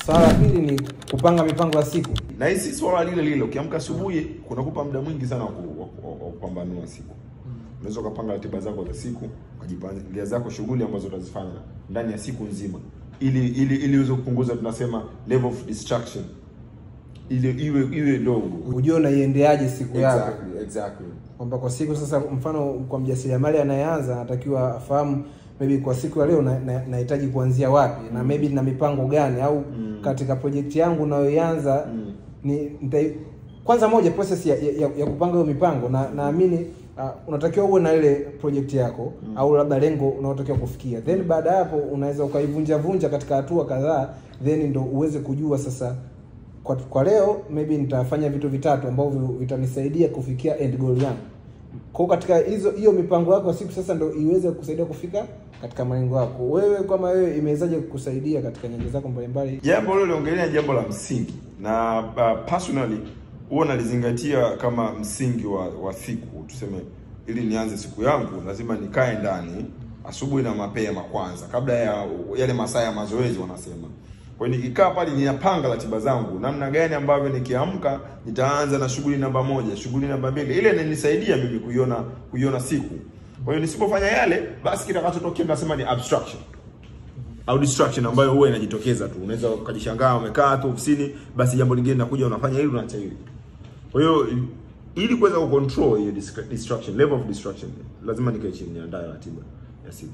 Swala la pili ni kupanga mipango ya siku. Na hii si swala lile ukiamka asubuhi kunakupa muda mwingi sana wa kupambanua siku. Unaweza kupanga ratiba zako za siku, ukajipangia zako shughuli ambazo utazifanya ndani ya siku nzima ili uweze kupunguza tunasema level of distraction. Ili iwe dogo. Ujue unaiendeaje siku yako. Exactly. Kwamba kwa siku sasa, mfano kwa mjasiriamali anayeanza anatakiwa afahamu maybe kwa siku ya leo nahitaji kuanzia wapi na maybe na mipango gani au katika project yangu nayoanza kwanza moja process ya kupanga hiyo mipango na naamini unatakiwa uwe na ile project yako au labda lengo unalotakiwa kufikia. Then baada hapo unaweza ukaivunja katika hatua kadhaa, then ndo uweze kujua sasa kwa leo maybe nitafanya vitu vitatu ambavyo vitanisaidia kufikia end goal yangu. Kwa katika hiyo mipango yako ya siku sasa ndo iweze kusaidia kufika katika malengo yako. Wewe kama wewe imewezaje kukusaidia katika nyanja zako mbalimbali? Jambo lile liongelea jambo la msingi na personally huwa nalizingatia kama msingi wa siku. Tuseme ili nianze siku yangu lazima nikae ndani asubuhi na mapema kwanza kabla ya yale masaa ya mazoezi wanasema. Kwa hiyo nikikaa pale ninapanga ratiba zangu namna gani ambavyo nikiamka nitaanza na shughuli namba 1, shughuli namba 2. Ile inanisaidia mimi kuiona siku. Kwa hiyo nisipofanya yale basi kitakachotokea nasema ni obstruction au distraction ambayo huwa inajitokeza tu. Unaweza ukajishangaa umekaa tu ofisini basi jambo lingine linakuja unafanya hili unaacha hili. Kwa hiyo ili kuweza kucontrol hiyo distraction, level of distraction, lazima nikae chini niandae ratiba ya siku.